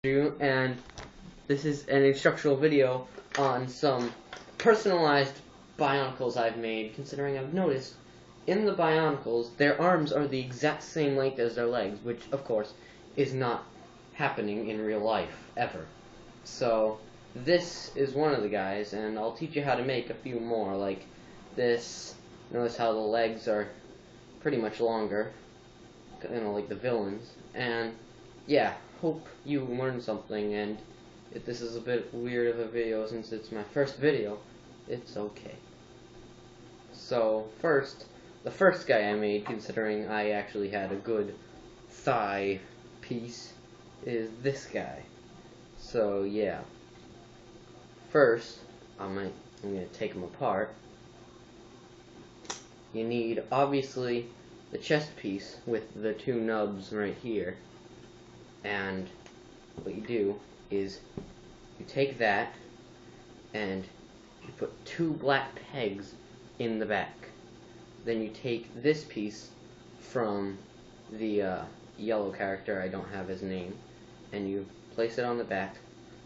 And this is an instructional video on some personalized bionicles I've made, considering I've noticed in the bionicles their arms are the exact same length as their legs, which of course is not happening in real life ever. So this is one of the guys, and I'll teach you how to make a few more like this. Notice how the legs are pretty much longer, like the villains. And yeah, hope you learned something, and if this is a bit weird of a video since it's my first video, it's okay. So first, the first guy I made, considering I actually had a good thigh piece, is this guy. So yeah, first I'm going to take him apart. You need, obviously, the chest piece with the two nubs right here. And what you do is you take that and you put two black pegs in the back. Then you take this piece from the yellow character, I don't have his name, and you place it on the back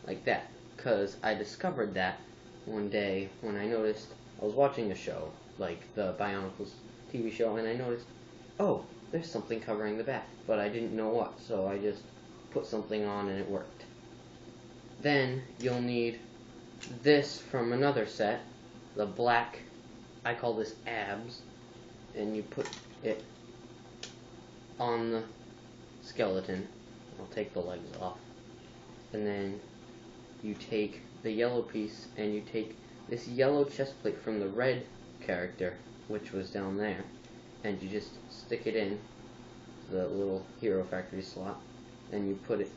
like that. Because I discovered that one day when I noticed, I was watching a show, like the Bionicles TV show, and I noticed, oh, there's something covering the back, but I didn't know what, so I just put something on and it worked. Then you'll need this from another set, the black, I call this abs, and you put it on the skeleton. I'll take the legs off. And then you take the yellow piece and you take this yellow chest plate from the red character, which was down there, and you just stick it in the little Hero Factory slot, and you put it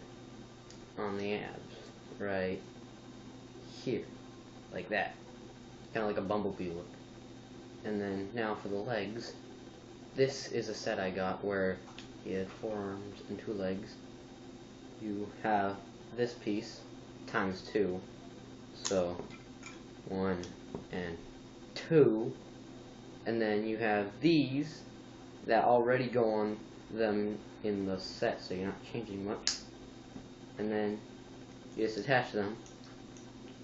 on the abs right here, like that, kind of like a bumblebee look. And then now for the legs, this is a set I got where he had 4 arms and 2 legs. You have this piece times 2, so 1 and 2, and then you have these that already go on them in the set, so you're not changing much. And then you just attach them.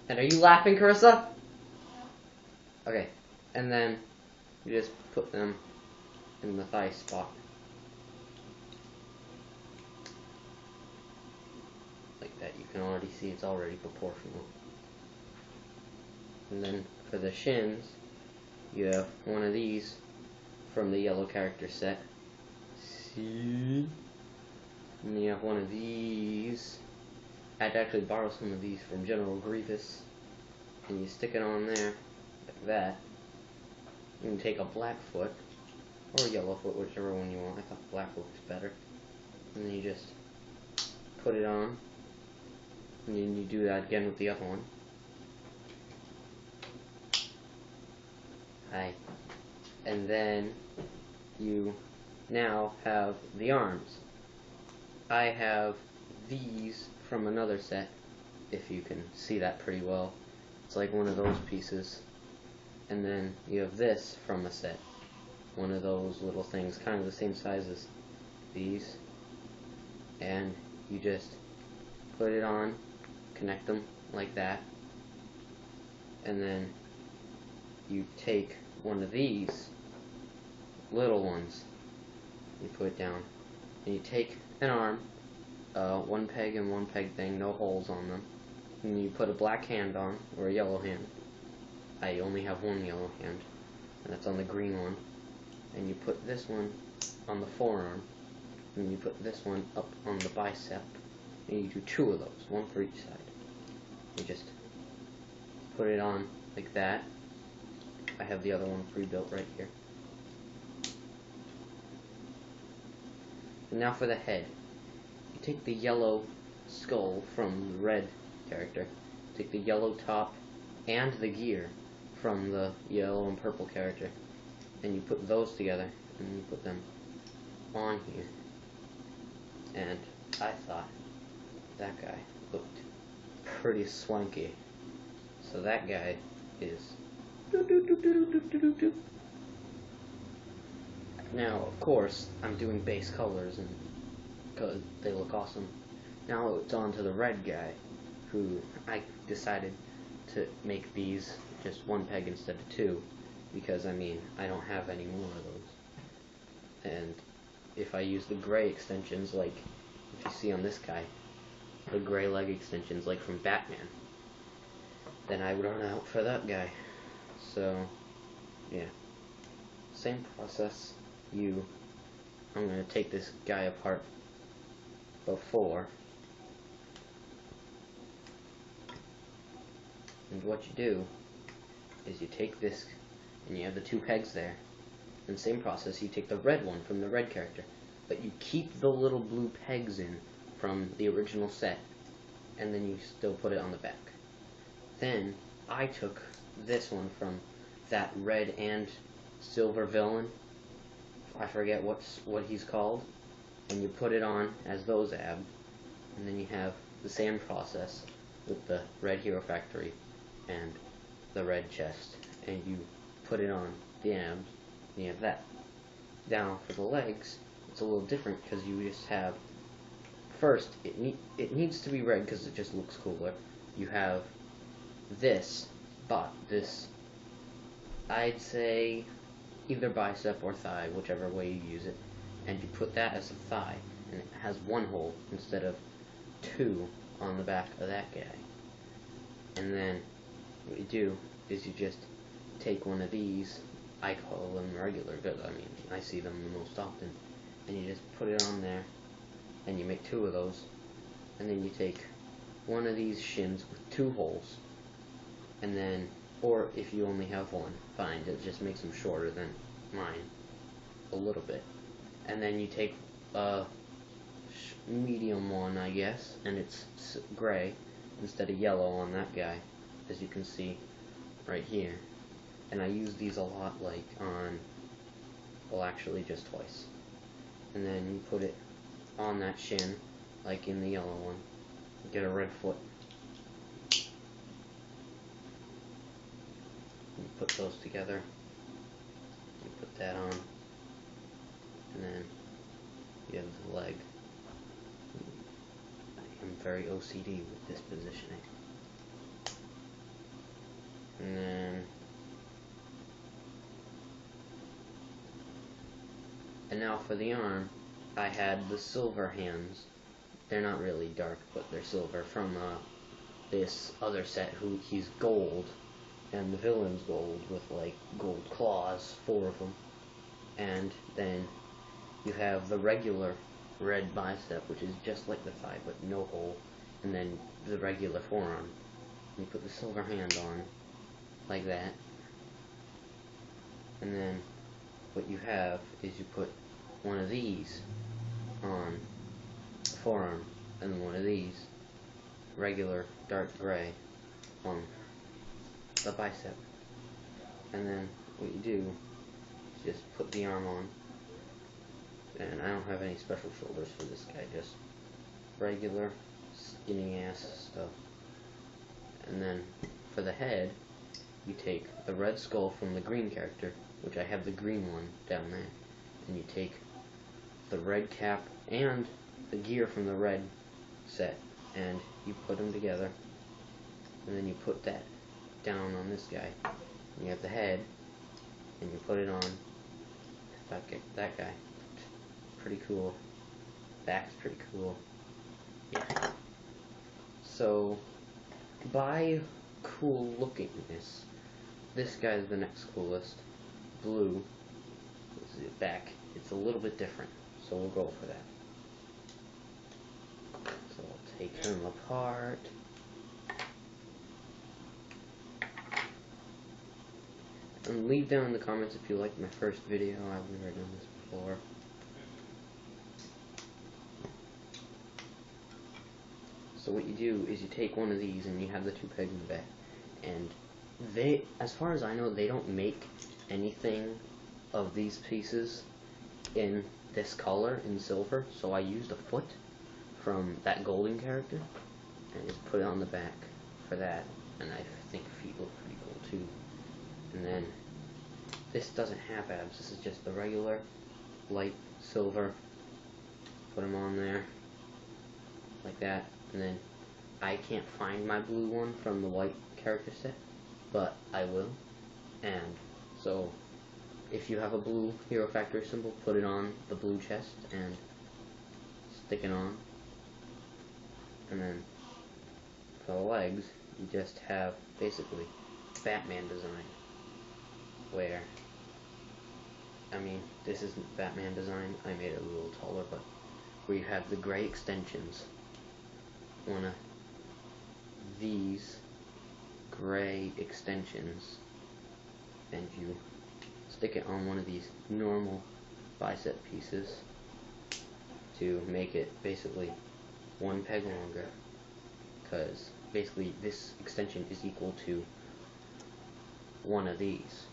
And are you laughing, Carissa? Okay. And then you just put them in the thigh spot. Like that. You can already see it's already proportional. And then for the shins, you have one of these from the yellow character set. See? And you have one of these. I had to actually borrow some of these from General Grievous. And you stick it on there, like that. You can take a black foot, or a yellow foot, whichever one you want. I thought black looks better. And then you just put it on. And then you do that again with the other one. Hi. And then you now have the arms. I have these from another set, if you can see that pretty well. It's like one of those pieces. And then you have this from a set, one of those little things, kind of the same size as these. And you just put it on, connect them like that, and then you take one of these little ones, you put it down, and you take an arm, one peg and one peg thing, no holes on them, and you put a black hand on, or a yellow hand. I only have one yellow hand, and that's on the green one, and you put this one on the forearm, and you put this one up on the bicep, and you do 2 of those, one for each side. You just put it on like that. I have the other one pre-built right here. And now for the head. You take the yellow skull from the red character, take the yellow top and the gear from the yellow and purple character, and you put those together, and you put them on here. And I thought that guy looked pretty swanky. So that guy is now, of course, I'm doing base colors and because they look awesome. Now it's on to the red guy, who I decided to make these just one peg instead of two, because I mean, I don't have any more of those. And if I use the gray extensions, like if you see on this guy, the gray leg extensions like from Batman, then I would run out for that guy. So yeah, same process. I'm going to take this guy apart before, and what you do is you take this and you have the two pegs there, and same process, you take the red one from the red character, but you keep the little blue pegs in from the original set, and then you still put it on the back. Then I took this one from that red and silver villain, I forget what he's called, and you put it on as those abs, and then you have the same process with the red Hero Factory and the red chest, and you put it on the abs, and you have that. Now for the legs, it's a little different because you just have, first, it needs to be red because it just looks cooler. You have this, I'd say either bicep or thigh, whichever way you use it, and you put that as a thigh, and it has one hole instead of two on the back of that guy. And then what you do is you just take one of these, I call them regular, because I mean I see them the most often, and you just put it on there, and you make two of those, and then you take one of these shins with two holes, and then, or if you only have one, fine, it just makes them shorter than mine, a little bit, and then you take a medium one, I guess, and it's gray instead of yellow on that guy, as you can see right here. And I use these a lot, like on, well, actually just twice. And then you put it on that shin, like in the yellow one. Get a red foot. You put those together. You put that on, and then you have the leg. I'm very OCD with this positioning. And then, and now for the arm, I had the silver hands. They're not really dark, but they're silver from this other set. He's gold, and the villain's gold with like gold claws, 4 of them. And then you have the regular red bicep, which is just like the thigh, but no hole, and then the regular forearm. You put the silver hand on, like that, and then what you have is you put one of these on the forearm, and then one of these, regular dark gray, on the bicep. And then what you do is just put the arm on, and I don't have any special shoulders for this guy, just regular skinny ass stuff. And then for the head, you take the red skull from the green character, which I have the green one down there, and you take the red cap and the gear from the red set, and you put them together, and then you put that down on this guy, and you have the head, and you put it on that guy. Pretty cool. Back's pretty cool. Yeah. So, by cool lookingness, this guy's the next coolest. Blue. Let's see, back. It's a little bit different, so we'll go for that. So I'll take him apart. And leave down in the comments if you liked my first video. I've never done this before. So what you do is you take one of these and you have the 2 pegs in the back, and they, as far as I know, they don't make anything of these pieces in this color, in silver, so I used a foot from that golden character and just put it on the back for that, and I think feet look pretty cool too. And then this doesn't have abs, this is just the regular light silver. Put them on there. like that, and then I can't find my blue one from the white character set, but I will. And so if you have a blue Hero Factory symbol, put it on the blue chest and stick it on. And then for the legs, you just have basically Batman design, where, I mean, this isn't Batman design, I made it a little taller, but where you have the gray extensions, one of these gray extensions, and you stick it on one of these normal bicep pieces to make it basically one peg longer, because basically this extension is equal to one of these.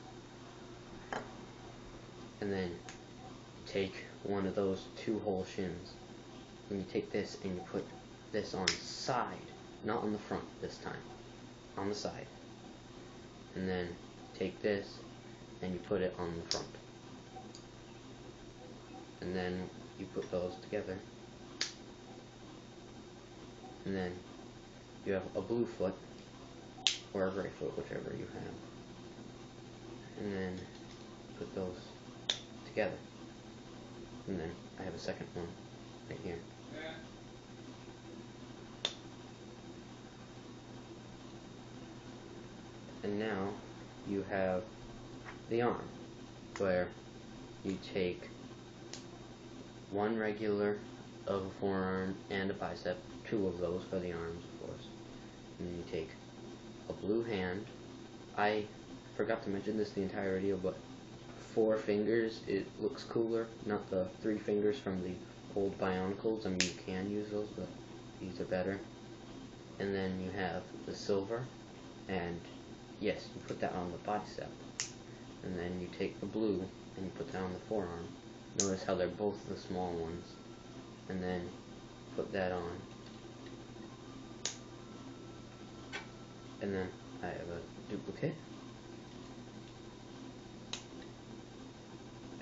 And then you take one of those 2-hole shins, and you take this and you put this on the side, not on the front this time, on the side. And then take this and you put it on the front. And then you put those together. And then you have a blue foot, or a gray foot, whichever you have. And then put those together. And then I have a second one right here. And now you have the arm, where you take one regular of a forearm and a bicep, 2 of those for the arms, of course. And then you take a blue hand. I forgot to mention this the entire video, but 4 fingers, it looks cooler, not the 3 fingers from the old Bionicles. I mean, you can use those, but these are better. And then you have the silver, and yes, you put that on the bicep. And then you take the blue and you put that on the forearm. Notice how they're both the small ones. And then put that on. And then I have a duplicate.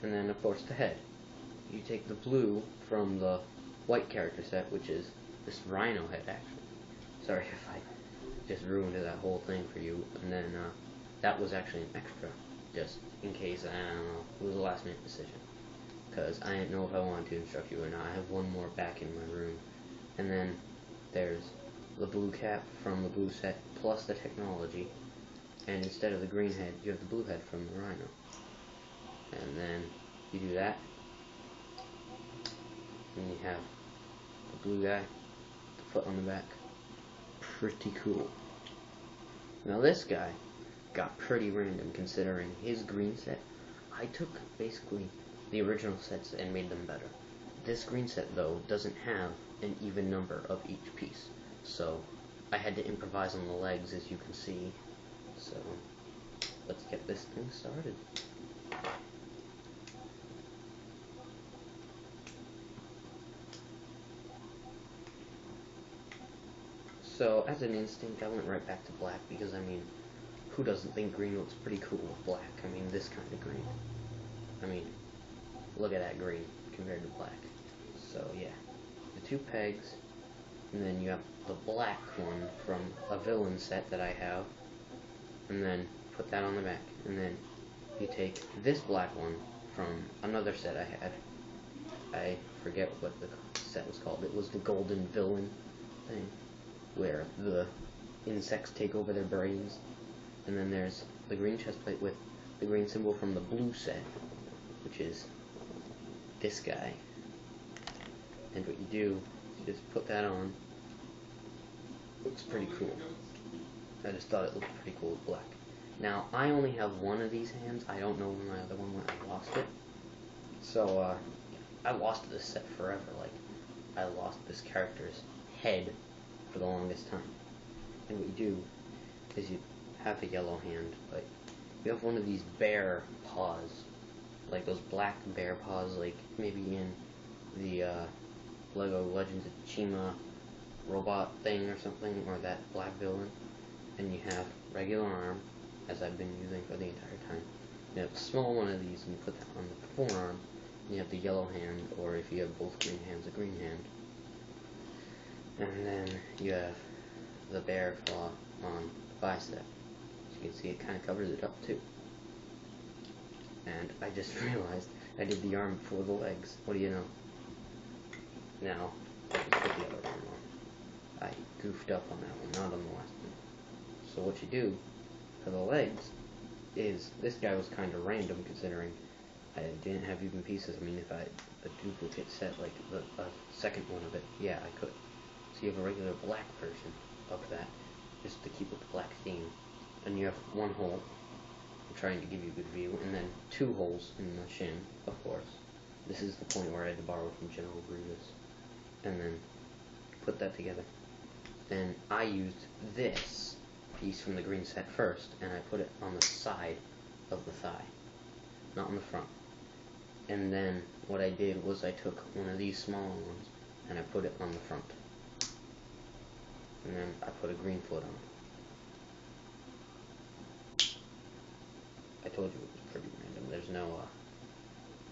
And then of course the head. You take the blue from the white character set, which is this rhino head actually. Sorry if I just ruined that whole thing for you. And then that was actually an extra, just in case, I don't know, it was a last minute decision, because I didn't know if I wanted to instruct you or not. I have one more back in my room. And then there's the blue cap from the blue set, plus the technology, and instead of the green head, you have the blue head from the rhino. And then you do that, and you have the blue guy, the foot on the back. Pretty cool. Now this guy got pretty random, considering his green set. I took basically the original sets and made them better. This green set though doesn't have an even number of each piece, so I had to improvise on the legs, as you can see. So let's get this thing started. So as an instinct, I went right back to black, because I mean, who doesn't think green looks pretty cool with black? I mean, this kind of green. I mean, look at that green compared to black. So yeah, the 2 pegs, and then you have the black one from a villain set that I have, and then put that on the back. And then you take this black one from another set I had. I forget what the set was called. It was the golden villain thing, where the insects take over their brains. And then there's the green chest plate with the green symbol from the blue set, which is this guy. And what you do is just put that on. Looks pretty cool. I just thought it looked pretty cool with black. Now, I only have one of these hands. I don't know where my other one went. I lost it. So, I lost this set forever. Like, I lost this character's head for the longest time. And what you do is you have a yellow hand, but you have one of these bear paws, like those black bear paws, like maybe in the Lego Legends of Chima robot thing or something, or that black villain. And you have regular arm, as I've been using for the entire time. You have a small one of these, and you put that on the forearm. And you have the yellow hand, or if you have both green hands, a green hand. And then you have the bear claw on the bicep. As you can see, it kind of covers it up too. And I just realized I did the arm before the legs. What do you know? Now, I can put the other arm on. I goofed up on that one, not on the last one. So what you do for the legs is, this guy was kind of random considering I didn't have even pieces. I mean, if I had a duplicate set, like a second one of it, yeah, I could. So you have a regular black version of that, just to keep with the black theme. And you have one hole, I'm trying to give you a good view, and then two holes in the shin, of course. This is the point where I had to borrow from General Grievous. And then put that together. Then I used this piece from the green set first, and I put it on the side of the thigh, not on the front. And then what I did was I took one of these smaller ones and I put it on the front. And then I put a green foot on. I told you it was pretty random. There's no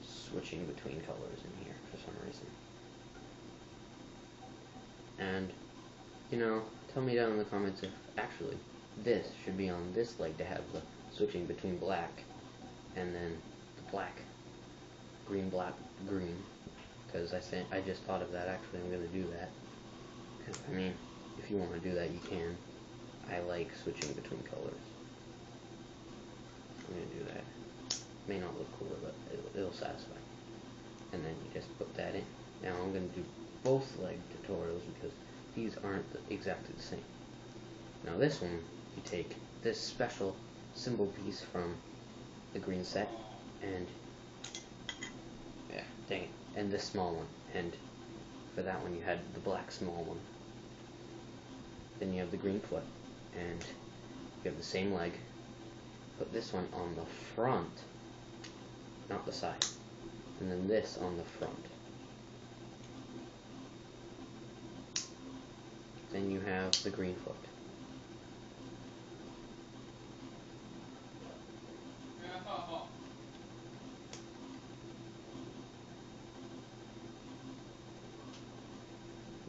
switching between colors in here for some reason. And, you know, tell me down in the comments if actually this should be on this leg to have the switching between black and then the black, green, black, green. Because I just thought of that. Actually, I'm going to do that. I mean, if you want to do that, you can. I like switching between colors. I'm going to do that. May not look cooler, but it'll satisfy. And then you just put that in. Now I'm going to do both leg tutorials because these aren't exactly the same. Now this one, you take this special symbol piece from the green set, and yeah, dang it, and this small one, and for that one you had the black small one. Then you have the green foot, and you have the same leg. Put this one on the front, not the side, and then this on the front. Then you have the green foot.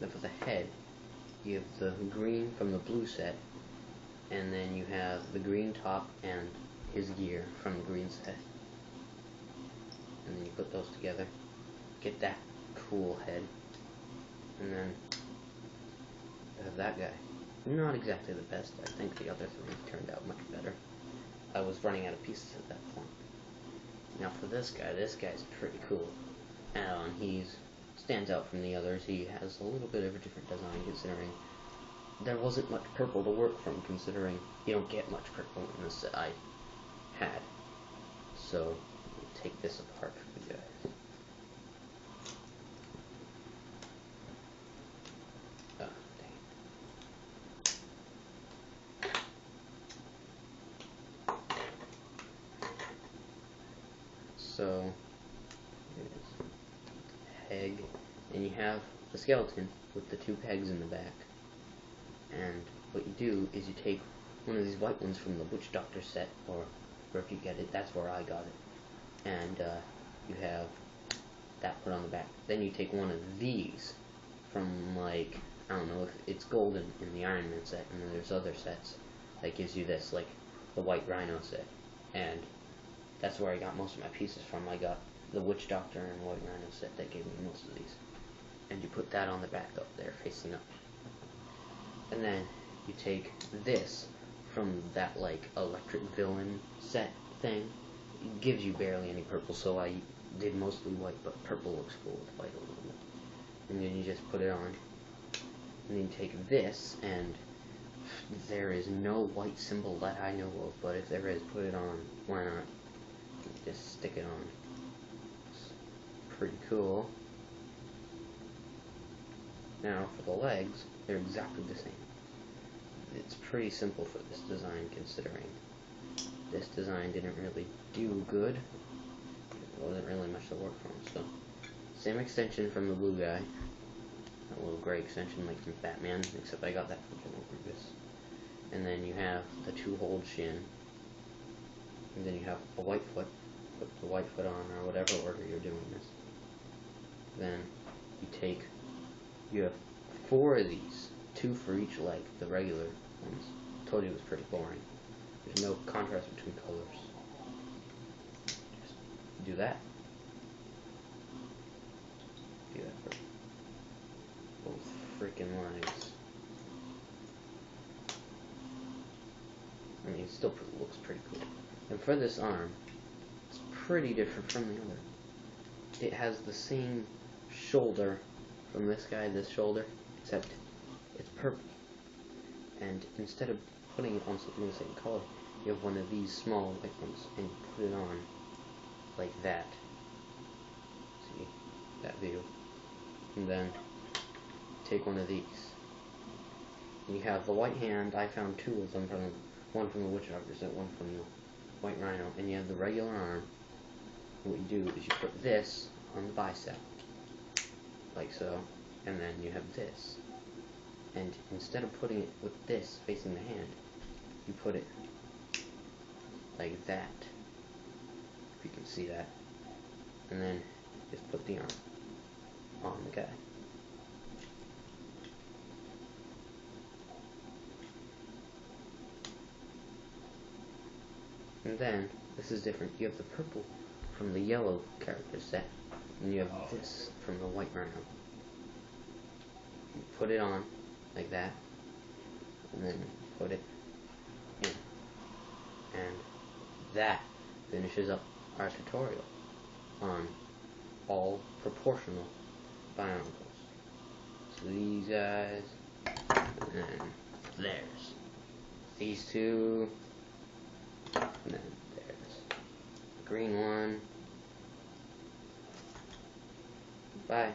Then for the head, you have the green from the blue set, and then you have the green top and his gear from the green set. And then you put those together, get that cool head, and then you have that guy. Not exactly the best. I think the other three turned out much better. I was running out of pieces at that point. Now for this guy's pretty cool. He stands out from the others. He has a little bit of a different design considering there wasn't much purple to work from, considering you don't get much purple in this set I had. So, we'll take this apart for you guys. Oh, dang. So, here's the peg, and you have the skeleton with the two pegs in the back. And what you do is you take one of these white ones from the Witch Doctor set, or if you get it, that's where I got it. And you have that put on the back. Then you take one of these from, like, I don't know if it's golden in the Iron Man set, and then there's other sets that gives you this, like the White Rhino set. And that's where I got most of my pieces from. I got the Witch Doctor and White Rhino set that gave me most of these. And you put that on the back up there, facing up. And then you take this from that, like, electric villain set thing. It gives you barely any purple, so I did mostly white, but purple looks cool with white a little bit. And then you just put it on. And then you take this, and there is no white symbol that I know of, but if there is, put it on. Why not? Just stick it on. It's pretty cool. Now, for the legs, they're exactly the same. It's pretty simple for this design, considering this design didn't really do good. There wasn't really much to work from, so. Same extension from the blue guy. A little gray extension like from Batman, except I got that from General Grievous. And then you have the two-holed shin. And then you have a white foot. Put the white foot on, or whatever order you're doing this. Then you have 4 of these, 2 for each leg, the regular ones. Told you it was pretty boring. There's no contrast between colors. Just do that. Do that for both freaking legs. I mean, it still looks pretty cool. And for this arm, it's pretty different from the other. It has the same shoulder from this guy, this shoulder, except it's purple. And instead of putting it on something the same color, you have one of these small white ones, and you put it on like that. See that view? And then take one of these. And you have the white hand. I found 2 of them, one from the woodchoppers and one from the white rhino. And you have the regular arm. And what you do is you put this on the bicep, like so, and then you have this. And instead of putting it with this facing the hand, you put it like that, if you can see that, and then just put the arm on the guy. And then, this is different, you have the purple from the yellow character set, and you have this from the white rhino. You put it on like that, and then put it in, and that finishes up our tutorial on all proportional bionicles. So these guys, and then there's these 2, and then there's the green one. Bye.